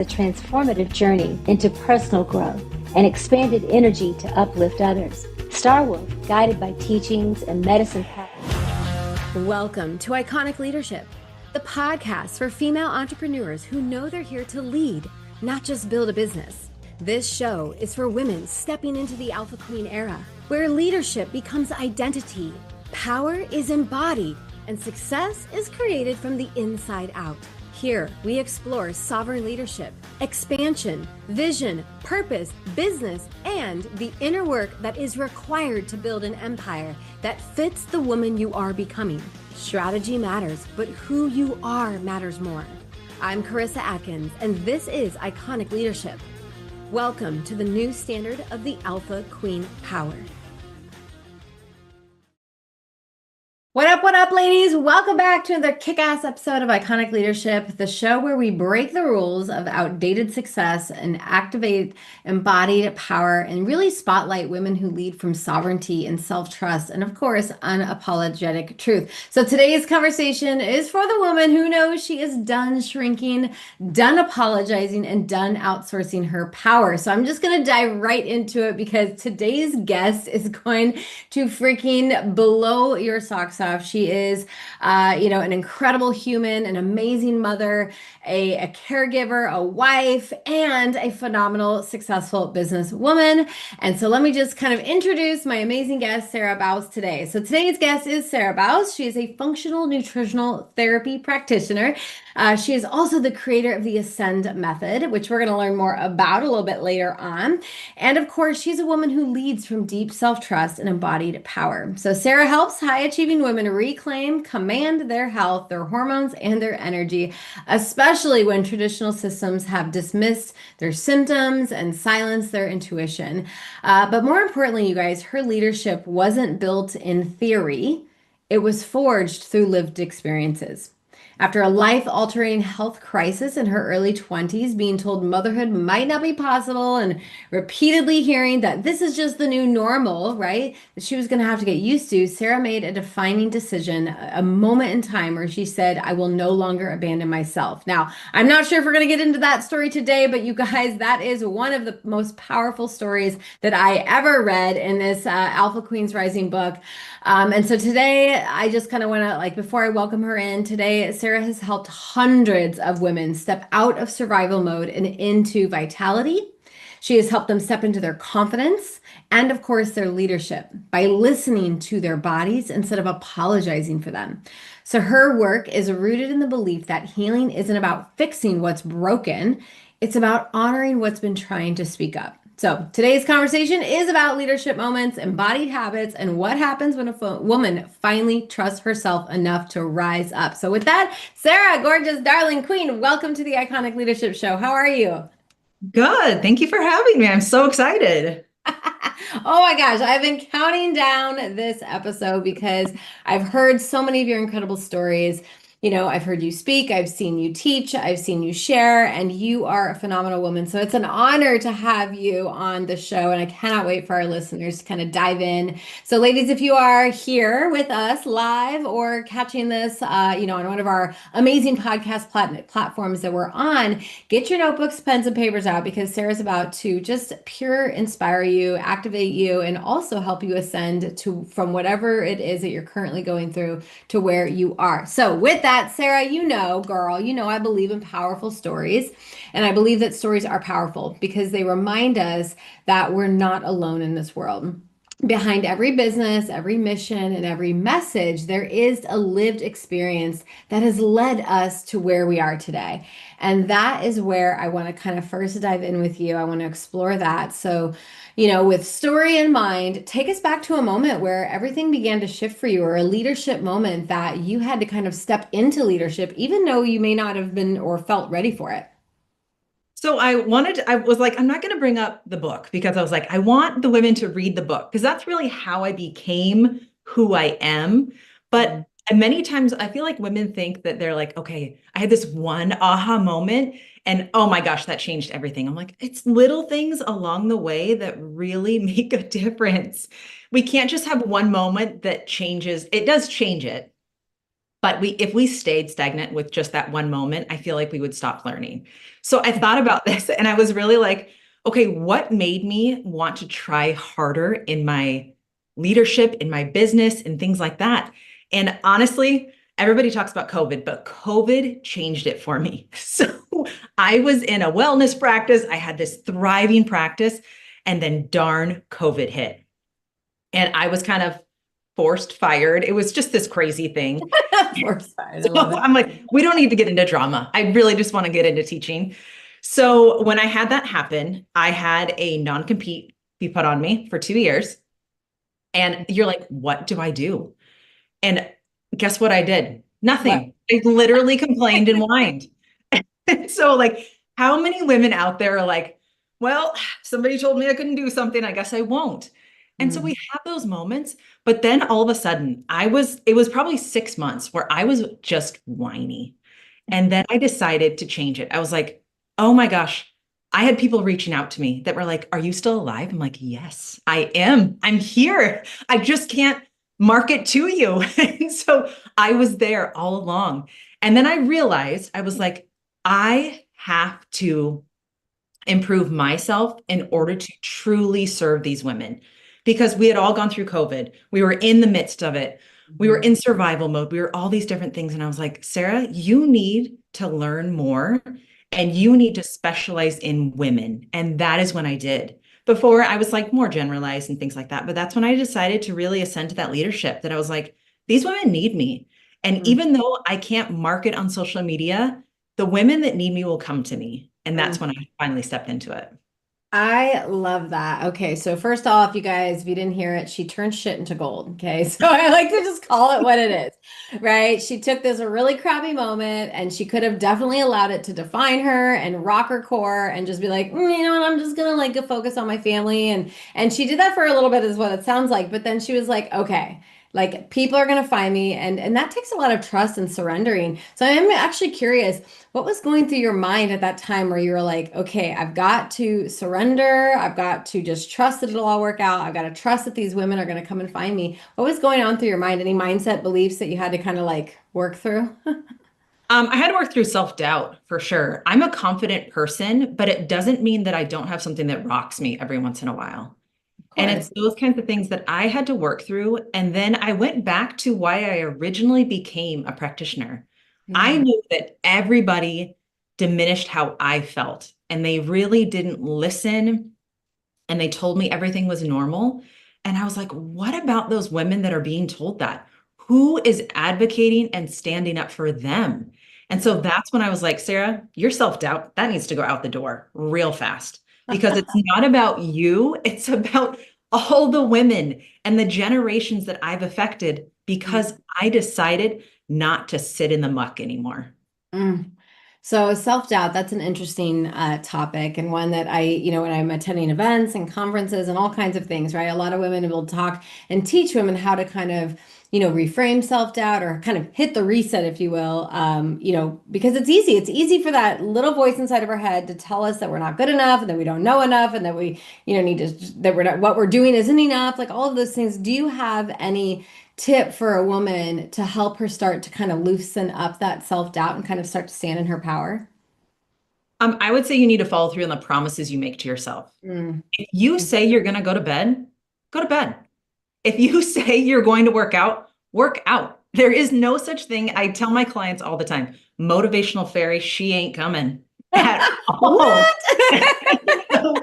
a transformative journey into personal growth and expanded energy to uplift others. Starwood, guided by teachings and medicine practice. Welcome to Iconic Leadership, the podcast for female entrepreneurs who know they're here to lead, not just build a business. This show is for women stepping into the Alpha Queen era, where leadership becomes identity, power is embodied, and success is created from the inside out. Here, we explore sovereign leadership, expansion, vision, purpose, business, and the inner work that is required to build an empire that fits the woman you are becoming. Strategy matters, but who you are matters more. I'm Carissa Atkins, and this is Iconic Leadership. Welcome to the new standard of the Alpha Queen power. What up, ladies? Welcome back to another kick-ass episode of Iconic Leadership, the show where we break the rules of outdated success and activate embodied power and really spotlight women who lead from sovereignty and self-trust and, of course, unapologetic truth. So today's conversation is for the woman who knows she is done shrinking, done apologizing, and done outsourcing her power. So I'm just going to dive right into it because today's guest is going to freaking blow your socks off. She is, an incredible human, an amazing mother, a caregiver, a wife, and a phenomenal, successful businesswoman. And so let me just kind of introduce my amazing guest, Sarah Baus, today. So today's guest is Sarah Baus. She is a functional nutritional therapy practitioner. She is also the creator of the Ascend method, which we're going to learn more about a little bit later on. And of course, she's a woman who leads from deep self-trust and embodied power. So Sarah helps high-achieving women reclaim, command their health, their hormones, and their energy, especially when traditional systems have dismissed their symptoms and silenced their intuition. But more importantly, you guys, her leadership wasn't built in theory. It was forged through lived experiences. After a life-altering health crisis in her early 20s, being told motherhood might not be possible and repeatedly hearing that this is just the new normal, right, that she was going to have to get used to, Sarah made a defining decision, a moment in time where she said, I will no longer abandon myself. Now, I'm not sure if we're going to get into that story today, but you guys, that is one of the most powerful stories that I ever read in this Alpha Queens Rising book. And so today, I just kind of want to, before I welcome her in, today, Sarah has helped hundreds of women step out of survival mode and into vitality. She has helped them step into their confidence and, of course, their leadership by listening to their bodies instead of apologizing for them. So her work is rooted in the belief that healing isn't about fixing what's broken. It's about honoring what's been trying to speak up. So today's conversation is about leadership moments, embodied habits, and what happens when a woman finally trusts herself enough to rise up. So with that, Sarah, gorgeous, darling queen, welcome to the Iconic Leadership Show. How are you? Good. Thank you for having me. I'm so excited. Oh my gosh, I've been counting down this episode because I've heard so many of your incredible stories. You know, I've heard you speak, I've seen you teach, I've seen you share, and you are a phenomenal woman. So it's an honor to have you on the show, and I cannot wait for our listeners to kind of dive in. So ladies, if you are here with us live or catching this, on one of our amazing podcast platforms that we're on, get your notebooks, pens, and papers out because Sarah's about to just pure inspire you, activate you, and also help you ascend from whatever it is that you're currently going through to where you are. So with that, Sarah, girl, I believe in powerful stories. And I believe that stories are powerful because they remind us that we're not alone in this world. Behind every business, every mission, and every message, there is a lived experience that has led us to where we are today. And that is where I want to kind of first dive in with you. I want to explore that. So, with story in mind, take us back to a moment where everything began to shift for you, or a leadership moment that you had to kind of step into leadership, even though you may not have been or felt ready for it. So I was like, I'm not going to bring up the book because I was like, I want the women to read the book because that's really how I became who I am. But many times I feel like women think that they're like, okay, I had this one aha moment and oh my gosh, that changed everything. I'm like, it's little things along the way that really make a difference. We can't just have one moment that changes. It does change it, But if we stayed stagnant with just that one moment, I feel like we would stop learning. So I thought about this and I was really like, okay, what made me want to try harder in my leadership, in my business, and things like that? And honestly, everybody talks about COVID, but COVID changed it for me. So I was in a wellness practice, I had this thriving practice, and then darn, COVID hit. And I was kind of forced fired. It was just this crazy thing. Force fired. I So love it. I'm like, we don't need to get into drama. I really just want to get into teaching. So when I had that happen, I had a non-compete be put on me for 2 years. And you're like, what do I do? And guess what I did? Nothing. I literally complained and whined. So like, how many women out there are like, well, somebody told me I couldn't do something, I guess I won't. And so we have those moments, but then all of a sudden it was probably 6 months where I was just whiny. And then I decided to change it. I was like, oh my gosh, I had people reaching out to me that were like, are you still alive? I'm like, yes, I am. I'm here. I just can't market to you. And so I was there all along. And then I realized, I was like, I have to improve myself in order to truly serve these women because we had all gone through COVID. We were in the midst of it. We were in survival mode. We were all these different things. And I was like, Sarah, you need to learn more and you need to specialize in women. And that is when I did. Before I was like more generalized and things like that. But that's when I decided to really ascend to that leadership that I was like, these women need me. And even though I can't market on social media, the women that need me will come to me. And that's when I finally stepped into it. I love that. Okay, so first off, you guys, if you didn't hear it, she turned shit into gold. Okay, so I like to just call it what it is, right? She took this a really crappy moment and she could have definitely allowed it to define her and rock her core and just be like, you know what, I'm just gonna like go focus on my family. And she did that for a little bit, is what it sounds like. But then she was like, okay, like people are gonna find me, and that takes a lot of trust and surrendering. So I'm actually curious. What was going through your mind at that time where you were like, okay, I've got to surrender. I've got to just trust that it'll all work out. I've got to trust that these women are going to come and find me. What was going on through your mind? Any mindset beliefs that you had to kind of like work through? I had to work through self-doubt for sure. I'm a confident person, but it doesn't mean that I don't have something that rocks me every once in a while. And it's those kinds of things that I had to work through. And then I went back to why I originally became a practitioner. I knew that everybody diminished how I felt, and they really didn't listen. And they told me everything was normal. And I was like, what about those women that are being told that? Who is advocating and standing up for them? And so that's when I was like, Sarah, your self-doubt, that needs to go out the door real fast because it's not about you. It's about all the women and the generations that I've affected because I decided not to sit in the muck anymore. Mm. So self-doubt, that's an interesting topic and one that when I'm attending events and conferences and all kinds of things, right? A lot of women will talk and teach women how to kind of, reframe self-doubt or kind of hit the reset, if you will, because it's easy. It's easy for that little voice inside of our head to tell us that we're not good enough and that we don't know enough and that we, need to, that we're not, what we're doing isn't enough, like all of those things. Do you have any tip for a woman to help her start to kind of loosen up that self-doubt and kind of start to stand in her power? I would say you need to follow through on the promises you make to yourself. Mm. If you say you're going to go to bed, go to bed. If you say you're going to work out, work out. There is no such thing. I tell my clients all the time, motivational fairy, she ain't coming at all. So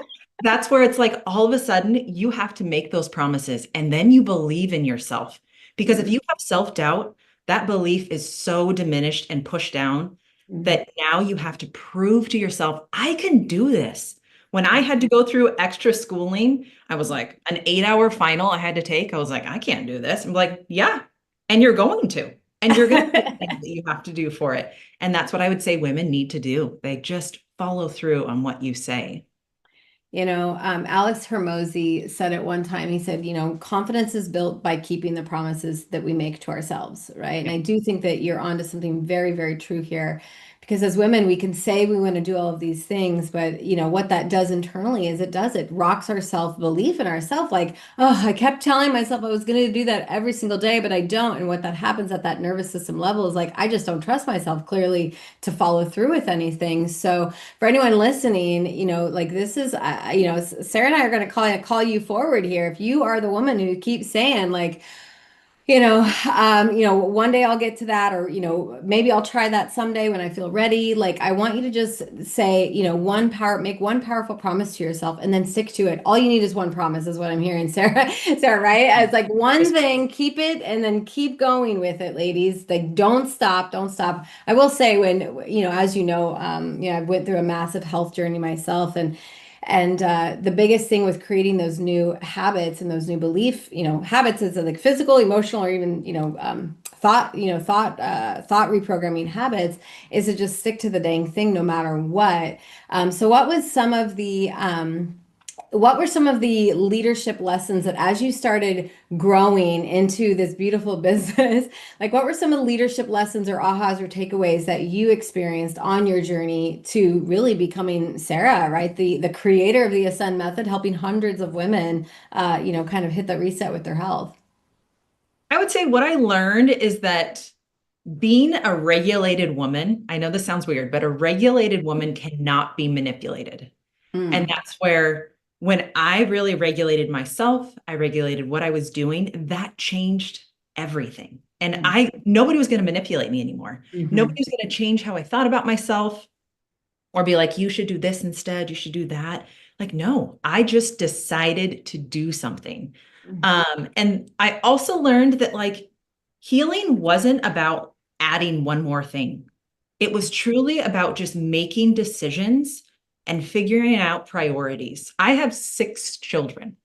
that's where it's like all of a sudden you have to make those promises and then you believe in yourself. Because if you have self-doubt, that belief is so diminished and pushed down that now you have to prove to yourself, I can do this. When I had to go through extra schooling, I was like, an 8-hour final I had to take. I was like, I can't do this. I'm like, yeah, and you're going to. And you're going to do things that you have to do for it. And that's what I would say women need to do. They just follow through on what you say. Alex Hermosi said it one time. He said, confidence is built by keeping the promises that we make to ourselves, right? And I do think that you're onto something very, very true here Because as women, we can say we want to do all of these things, but what that does internally is it rocks our self-belief in ourselves. Like, oh, I kept telling myself I was going to do that every single day, but I don't. And what that happens at that nervous system level is like, I just don't trust myself clearly to follow through with anything. So for anyone listening, like this is, Sarah and I are going to call you forward here. If you are the woman who keeps saying like, one day I'll get to that, or, maybe I'll try that someday when I feel ready. Like, I want you to just say, make one powerful promise to yourself and then stick to it. All you need is one promise, is what I'm hearing, Sarah. Sarah, right? It's like one thing, keep it, and then keep going with it, ladies. Like, don't stop, don't stop. I will say when, as I went through a massive health journey myself, and the biggest thing with creating those new habits and those new belief, habits is like physical, emotional, or even, thought reprogramming habits, is to just stick to the dang thing no matter what. So what were some of the leadership lessons that as you started growing into this beautiful business, like what were some of the leadership lessons or ahas or takeaways that you experienced on your journey to really becoming Sarah, right? The creator of the Ascend method, helping hundreds of women, kind of hit the reset with their health. I would say what I learned is that being a regulated woman, I know this sounds weird, but a regulated woman cannot be manipulated. And that's where, when I really regulated myself, I regulated what I was doing, that changed everything. And nobody was going to manipulate me anymore. Nobody was going to change how I thought about myself or be like, you should do this instead, you should do that. Like, no, I just decided to do something. And I also learned that like healing wasn't about adding one more thing. It was truly about just making decisions and figuring out priorities. I have 6 children,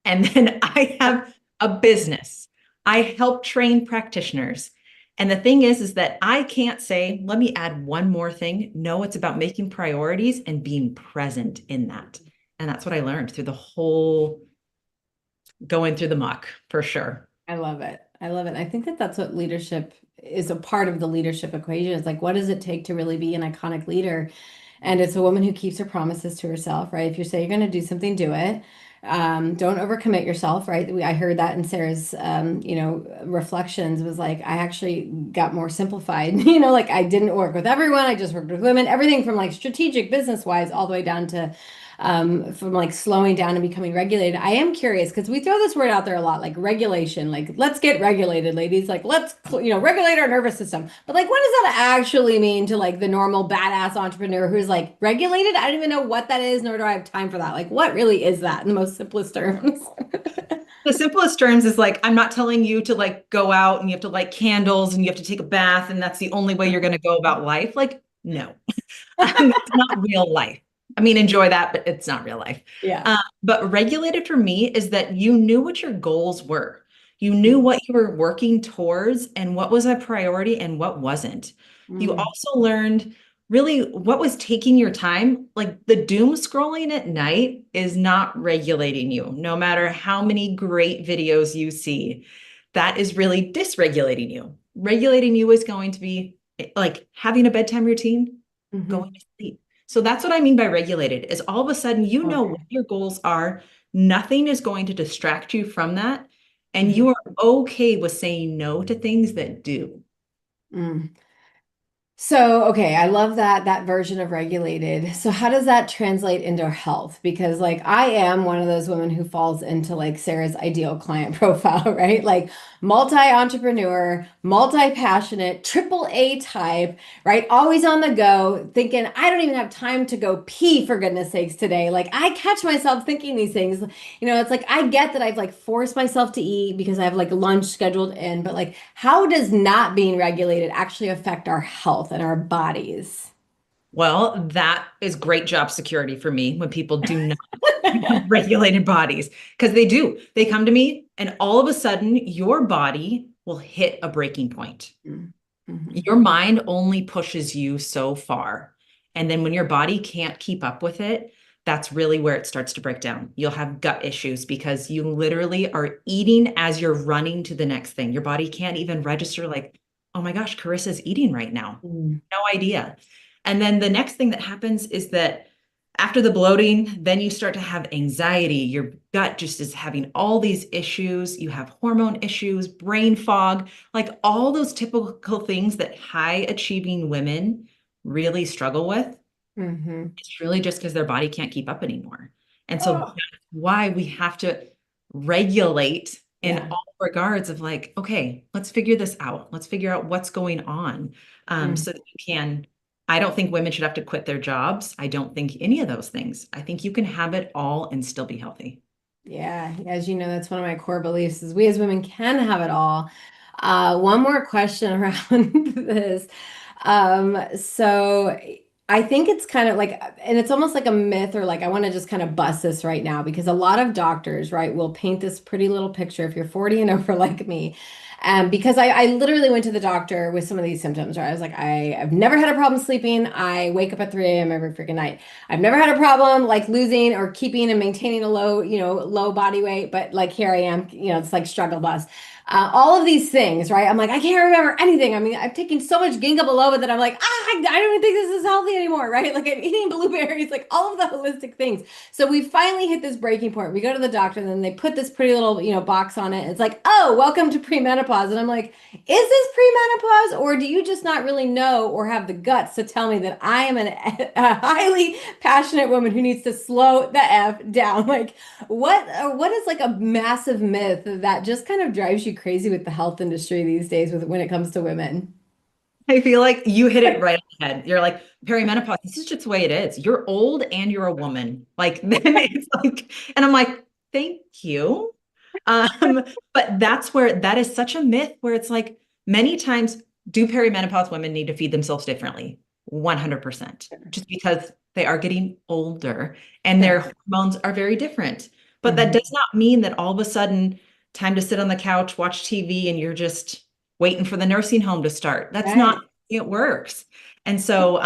and then I have a business. I help train practitioners. And the thing is that I can't say, let me add one more thing. No, it's about making priorities and being present in that. And that's what I learned through the whole going through the muck, for sure. I love it. I love it. I think that that's what leadership is, a part of the leadership equation. Is like, what does it take to really be an iconic leader? And it's a woman who keeps her promises to herself, right? If you say you're going to do something, do it. Don't overcommit yourself, right? I heard that in Sarah's, reflections, was like, I actually got more simplified, like I didn't work with everyone. I just worked with women, everything from like strategic business wise, all the way down to from like slowing down and becoming regulated. I am curious because we throw this word out there a lot, like regulation, like let's get regulated, ladies, like let's, regulate our nervous system. But like, what does that actually mean to like the normal badass entrepreneur who's like regulated? I don't even know what that is, nor do I have time for that. Like, what really is that in the most simplest terms? The simplest terms is like, I'm not telling you to like go out and you have to light candles and you have to take a bath and that's the only way you're going to go about life. Like, no, that's not real life. I mean, enjoy that, but it's not real life. Yeah. But regulated for me is that you knew what your goals were. You knew what you were working towards and what was a priority and what wasn't. You also learned really what was taking your time. Like the doom scrolling at night is not regulating you, no matter how many great videos you see. That is really dysregulating you. Regulating you is going to be like having a bedtime routine, going to sleep. So that's what I mean by regulated, is all of a sudden, know what your goals are. Nothing is going to distract you from that. And you are okay with saying no to things that do. So, okay, I love that version of regulated. So how does that translate into health? Because like I am one of those women who falls into like Sarah's ideal client profile, right? Like multi-entrepreneur, multi-passionate, triple A type, right? Always on the go, thinking I don't even have time to go pee for goodness sakes today. Like I catch myself thinking these things. It's like I get that I've like forced myself to eat because I have like lunch scheduled in, but like how does not being regulated actually affect our health and our bodies? Well, that is great job security for me when people do not have regulated bodies, because they do. They come to me and all of a sudden your body will hit a breaking point. Your mind only pushes you so far. And then when your body can't keep up with it, that's really where it starts to break down. You'll have gut issues because you literally are eating as you're running to the next thing. Your body can't even register like, oh my gosh, Carissa's eating right now. Mm. No idea. And then the next thing that happens is that after the bloating, then you start to have anxiety. Your gut just is having all these issues. You have hormone issues, brain fog, like all those typical things that high achieving women really struggle with. Mm-hmm. It's really just because their body can't keep up anymore. And so Oh, that's why we have to regulate in yeah. all regards of like, okay, let's figure this out. Let's figure out what's going on. So that you can, I don't think women should have to quit their jobs. I don't think any of those things. I think you can have it all and still be healthy. Yeah, as you know, that's one of my core beliefs is we as women can have it all. One more question around this. So I think it's kind of like, and it's almost like a myth, or like I want to just kind of bust this right now because a lot of doctors, right, will paint this pretty little picture if you're 40 and over like me. Because I literally went to the doctor with some of these symptoms, right? I was like, I've never had a problem sleeping. I wake up at 3 a.m. every freaking night. I've never had a problem like losing or keeping and maintaining a low, low body weight, but like here I am, it's like struggle bus. All of these things, right? I'm like, I can't remember anything. I mean, I've taken so much ginkgo biloba that I'm like, I don't even think this is healthy anymore, right? Like I'm eating blueberries, like all of the holistic things. So we finally hit this breaking point. We go to the doctor, and then they put this pretty little, box on it. It's like, oh, welcome to premenopause. And I'm like, is this premenopause, or do you just not really know or have the guts to tell me that I am a highly passionate woman who needs to slow the F down? Like, what is like a massive myth that just kind of drives you crazy with the health industry these days with when it comes to women? I feel like you hit it right on the head. You're like, perimenopause, this is just the way it is. You're old and you're a woman. Like, then it's like, and I'm like, thank you. But that's where that is such a myth where it's like many times do perimenopause women need to feed themselves differently? 100%, just because they are getting older and Sure. their hormones are very different. But that Mhm. does not mean that all of a sudden, time to sit on the couch, watch TV, and you're just waiting for the nursing home to start. That's not Right. how it works. And so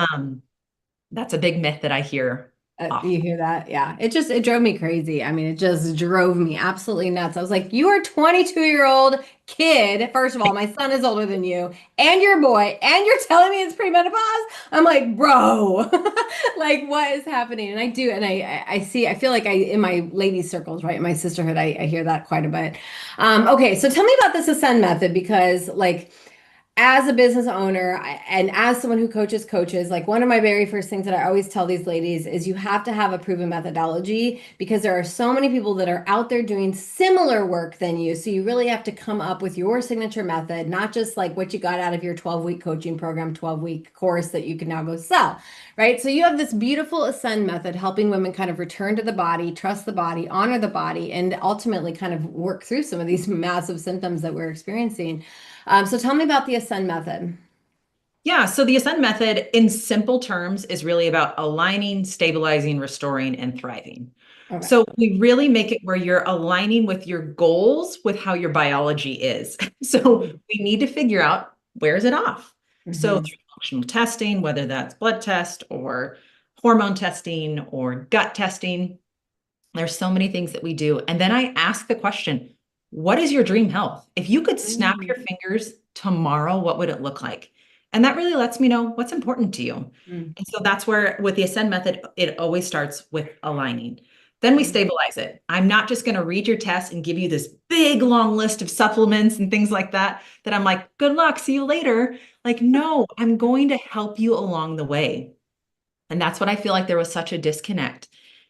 that's a big myth that I hear You often. hear that? Yeah. It drove me crazy. I mean, it just drove me absolutely nuts. I was like, you are a 22-year-old kid. First of all, my son is older than you, and you're a boy, and you're telling me it's premenopause. I'm like, bro, like what is happening? And I do, and I see, I feel like in my ladies circles, right? In my sisterhood, I hear that quite a bit. Okay. So tell me about this ascend method, because like, as a business owner and as someone who coaches, like one of my very first things that I always tell these ladies is you have to have a proven methodology, because there are so many people that are out there doing similar work than you. So you really have to come up with your signature method, not just like what you got out of your 12-week coaching program, 12-week course that you can now go sell, right? So you have this beautiful ascend method helping women kind of return to the body, trust the body, honor the body, and ultimately kind of work through some of these massive symptoms that we're experiencing. So tell me about the Ascend method. Yeah, so the Ascend method, in simple terms, is really about aligning, stabilizing, restoring, and thriving. Okay. So we really make it where you're aligning with your goals with how your biology is. So we need to figure out where is it off. So Mm-hmm. through functional testing, whether that's blood test or hormone testing or gut testing, there's so many things that we do. And then I ask the question, what is your dream health? If you could snap Mm-hmm. your fingers tomorrow, what would it look like? And that really lets me know what's important to you. And so that's where, with the Ascend method, it always starts with aligning. Then we stabilize it. I'm not just going to read your test and give you this big long list of supplements and things like that, that I'm like, good luck, see you later. Like, no, I'm going to help you along the way. And that's what I feel like there was such a disconnect,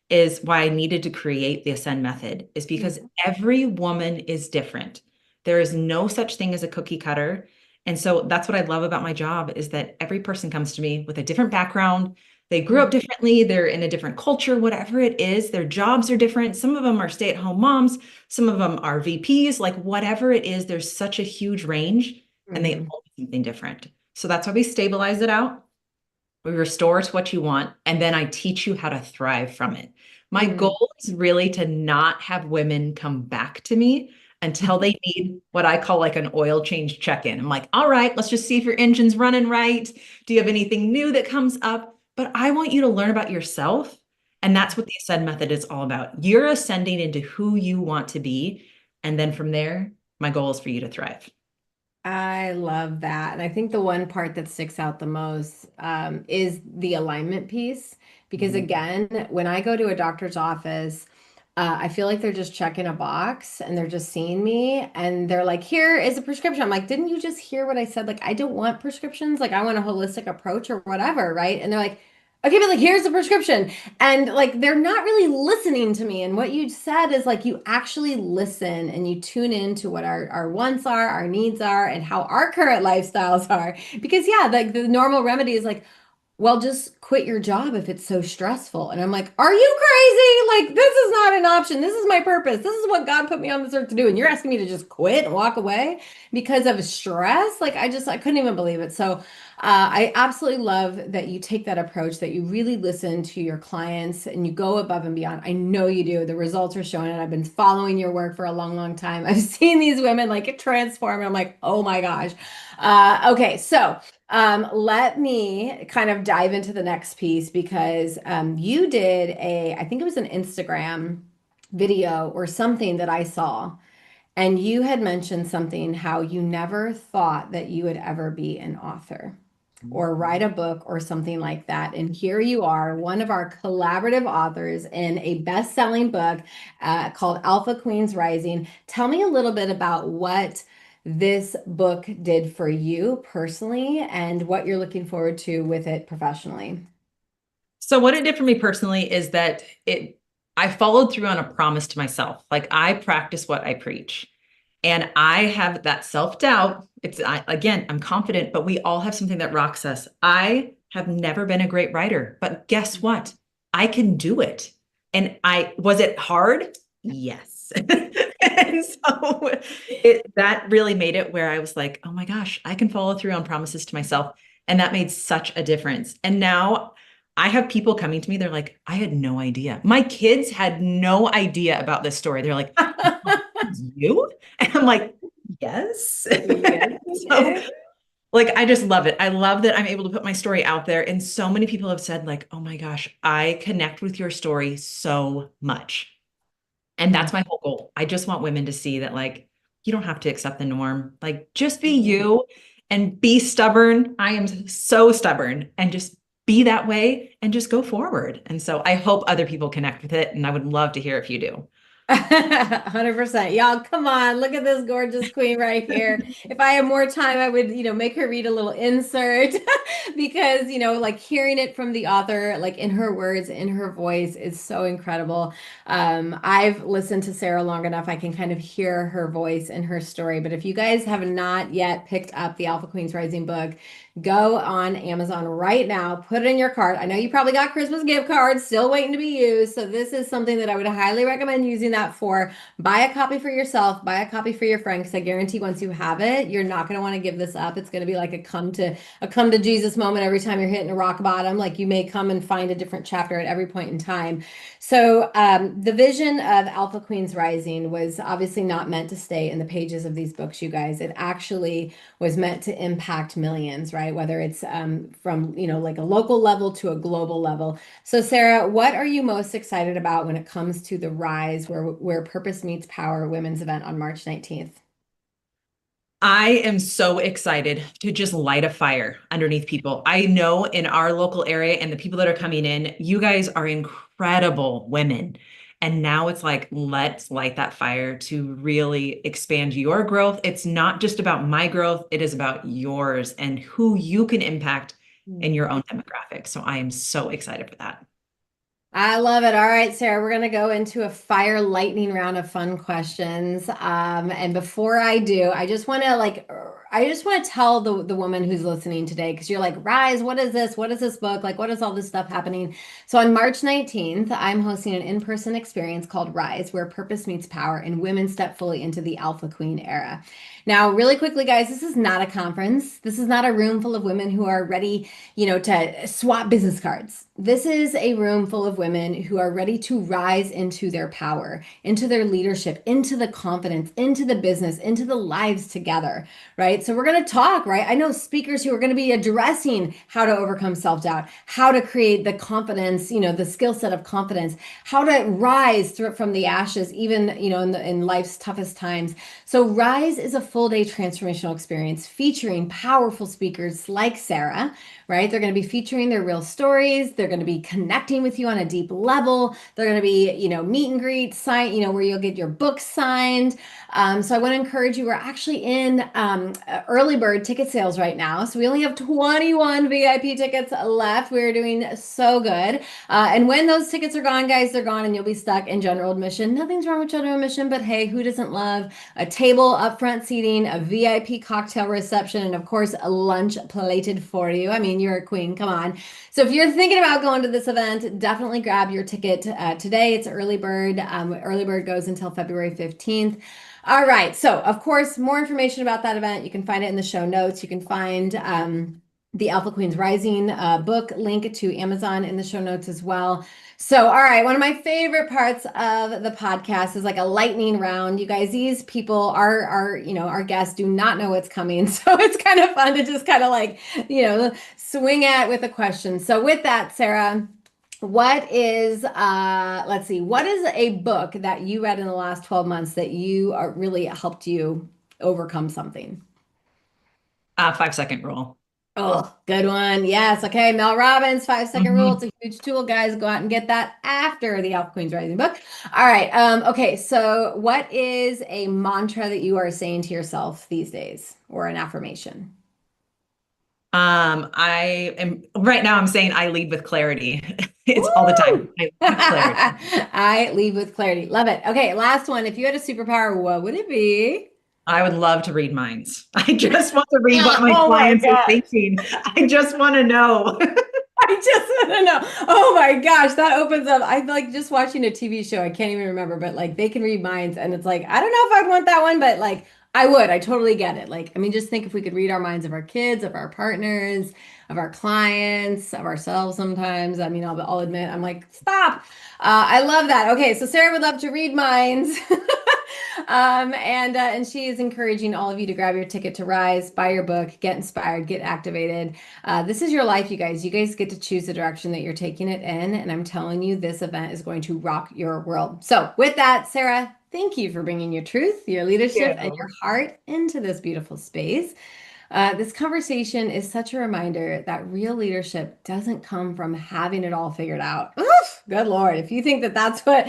is why I needed to create the Ascend method, is because every woman is different. There is no such thing as a cookie cutter. And so that's what I love about my job, is that every person comes to me with a different background. They grew up differently, they're in a different culture, whatever it is, their jobs are different. Some of them are stay-at-home moms, some of them are VPs, like whatever it is, there's such a huge range and they Mm-hmm. all do something different. So that's why we stabilize it out. We restore to what you want, and then I teach you how to thrive from it. My Mm-hmm. goal is really to not have women come back to me until they need what I call like an oil change check-in. I'm like, all right, let's just see if your engine's running right. Do you have anything new that comes up? But I want you to learn about yourself. And that's what the Ascend method is all about. You're ascending into who you want to be. And then from there, my goal is for you to thrive. I love that. And I think the one part that sticks out the most is the alignment piece. Because Mhm. again, when I go to a doctor's office, I feel like they're just checking a box and they're just seeing me and they're like, here is a prescription. I'm like, didn't you just hear what I said? Like, I don't want prescriptions. Like, I want a holistic approach or whatever. Right. And they're like, okay, but like, here's the prescription. And like, they're not really listening to me. And what you said is like, you actually listen and you tune into what our wants are, our needs are, and how our current lifestyles are. Because, yeah, like the normal remedy is like, well, just quit your job if it's so stressful. And I'm like, are you crazy? Like, this is not an option. This is my purpose. This is what God put me on this earth to do. And you're asking me to just quit and walk away because of stress? Like, I couldn't even believe it. So, I absolutely love that you take that approach, that you really listen to your clients and you go above and beyond. I know you do. The results are showing it. I've been following your work for a long, long time. I've seen these women like transform. And I'm like, oh my gosh. Okay, so let me kind of dive into the next piece because you did I think it was an Instagram video or something that I saw, and you had mentioned something how you never thought that you would ever be an author or write a book or something like that. And here you are, one of our collaborative authors in a best-selling book called Alpha Queens Rising. Tell me a little bit about what this book did for you personally and what you're looking forward to with it professionally. So what it did for me personally is that I followed through on a promise to myself. Like I practice what I preach. And I have that self-doubt. Again, I'm confident, but we all have something that rocks us. I have never been a great writer, but guess what? I can do it. And was it hard? Yes. And so that really made it where I was like, oh my gosh, I can follow through on promises to myself. And that made such a difference. And now I have people coming to me, they're like, I had no idea. My kids had no idea about this story. They're like, you? And I'm like, yes. Yes, So you like, I just love it. I love that I'm able to put my story out there. And so many people have said like, oh my gosh, I connect with your story so much. And that's my whole goal. I just want women to see that like, you don't have to accept the norm. Like just be did. you and be stubborn. I am so stubborn and just be that way and just go forward. And so I hope other people connect with it. And I would love to hear if you do. 100%. Y'all, come on. Look at this gorgeous queen right here. If I had more time, I would, make her read a little insert because, like hearing it from the author, like in her words, in her voice is so incredible. I've listened to Sarah long enough. I can kind of hear her voice and her story. But if you guys have not yet picked up the Alpha Queens Rising book, go on Amazon right now, put it in your cart. I know you probably got Christmas gift cards still waiting to be used. So this is something that I would highly recommend using that for. Buy a copy for yourself, buy a copy for your friend, because I guarantee once you have it, you're not going to want to give this up. It's going to be like a come to Jesus moment every time you're hitting a rock bottom. Like you may come and find a different chapter at every point in time. So the vision of Alpha Queens Rising was obviously not meant to stay in the pages of these books, you guys. It actually was meant to impact millions, right? Whether it's from, like a local level to a global level. So Sarah, what are you most excited about when it comes to the Rise, where Purpose Meets Power women's event on March 19th? I am so excited to just light a fire underneath people. I know in our local area and the people that are coming in, you guys are incredible women. And now it's like, let's light that fire to really expand your growth. It's not just about my growth, it is about yours and who you can impact in your own demographic. So I am so excited for that. I love it. All right, Sarah, we're going to go into a fire lightning round of fun questions. And before I do, I just want to tell the woman who's listening today, because you're like, Rise, what is this? What is this book? Like, what is all this stuff happening? So on March 19th, I'm hosting an in-person experience called Rise, where purpose meets power and women step fully into the Alpha Queen era. Now, really quickly, guys, this is not a conference. This is not a room full of women who are ready, to swap business cards. This is a room full of women who are ready to rise into their power, into their leadership, into the confidence, into the business, into the lives together, right? right. So we're going to talk, right? I know speakers who are going to be addressing how to overcome self-doubt, how to create the confidence, the skill set of confidence, how to rise through from the ashes, even, in life's toughest times. So Rise is a full day transformational experience featuring powerful speakers like Sarah, right? They're going to be featuring their real stories. They're going to be connecting with you on a deep level. They're going to be, meet and greet, sign, where you'll get your book signed. So I want to encourage you. We're actually in early bird ticket sales right now. So we only have 21 VIP tickets left. We're doing so good. And when those tickets are gone, guys, they're gone and you'll be stuck in general admission. Nothing's wrong with general admission, but hey, who doesn't love a table upfront seating, a VIP cocktail reception, and of course, a lunch plated for you. I mean, you're a queen. Come on. So if you're thinking about going to this event, definitely grab your ticket today. It's early bird. Early bird goes until February 15th. All right. So, of course, more information about that event, you can find it in the show notes. You can find the Alpha Queens Rising book link to Amazon in the show notes as well. So, all right, one of my favorite parts of the podcast is like a lightning round. You guys, these people our guests do not know what's coming. So it's kind of fun to just kind of like, swing at with a question. So with that, Sarah, what is a book that you read in the last 12 months that you really helped you overcome something? 5-second rule. Oh, good one. Yes. Okay. Mel Robbins, 5-second rule. It's a huge tool, guys. Go out and get that after the Alpha Queens Rising book. All right. Okay. So what is a mantra that you are saying to yourself these days, or an affirmation? Right now I'm saying I lead with clarity. It's all the time. I lead with clarity. Love it. Okay. Last one. If you had a superpower, what would it be? I would love to read minds. I just want to read what my clients are thinking. I just want to know. I just want to know. Oh my gosh, that opens up. I'm like just watching a TV show. I can't even remember, but like they can read minds, and it's like I don't know if I'd want that one, but like I would. I totally get it. Like, I mean, just think if we could read our minds of our kids, of our partners, of our clients, of ourselves sometimes. I mean, I'll admit, I'm like, stop. I love that. Okay, so Sarah would love to read minds. And she is encouraging all of you to grab your ticket to Rise, buy your book, get inspired, get activated. This is your life, you guys. You guys get to choose the direction that you're taking it in. And I'm telling you, this event is going to rock your world. So with that, Sarah, thank you for bringing your truth, your leadership, and your heart into this beautiful space. This conversation is such a reminder that real leadership doesn't come from having it all figured out. Oof, good Lord. If you think that that's what,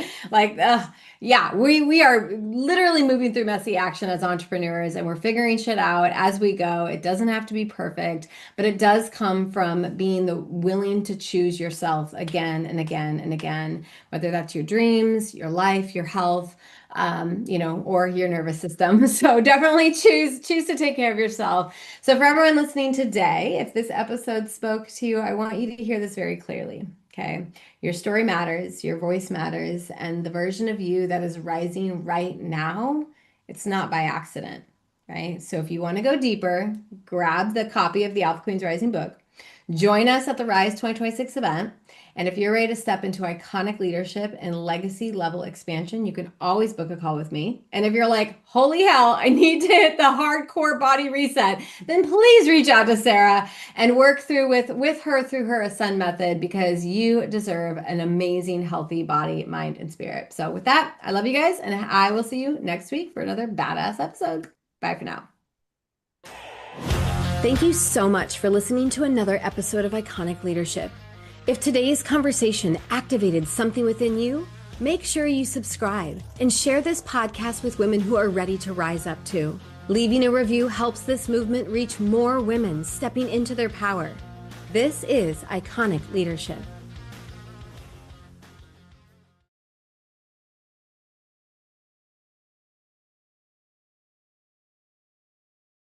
we are literally moving through messy action as entrepreneurs, and we're figuring shit out as we go. It doesn't have to be perfect, but it does come from being willing to choose yourself again and again and again, whether that's your dreams, your life, your health, or your nervous system. So definitely choose to take care of yourself. So for everyone listening today, if this episode spoke to you, I want you to hear this very clearly. Okay. Your story matters, your voice matters, and the version of you that is rising right now, it's not by accident, right? So if you want to go deeper, grab the copy of the Alpha Queens Rising book. Join us at the Rise 2026 event. And if you're ready to step into iconic leadership and legacy level expansion, you can always book a call with me. And if you're like, holy hell, I need to hit the hardcore body reset, then please reach out to Sarah and work through with her through her Ascend method, because you deserve an amazing, healthy body, mind, and spirit. So with that, I love you guys, and I will see you next week for another badass episode. Bye for now. Thank you so much for listening to another episode of Iconic Leadership. If today's conversation activated something within you, make sure you subscribe and share this podcast with women who are ready to rise up too. Leaving a review helps this movement reach more women stepping into their power. This is Iconic Leadership.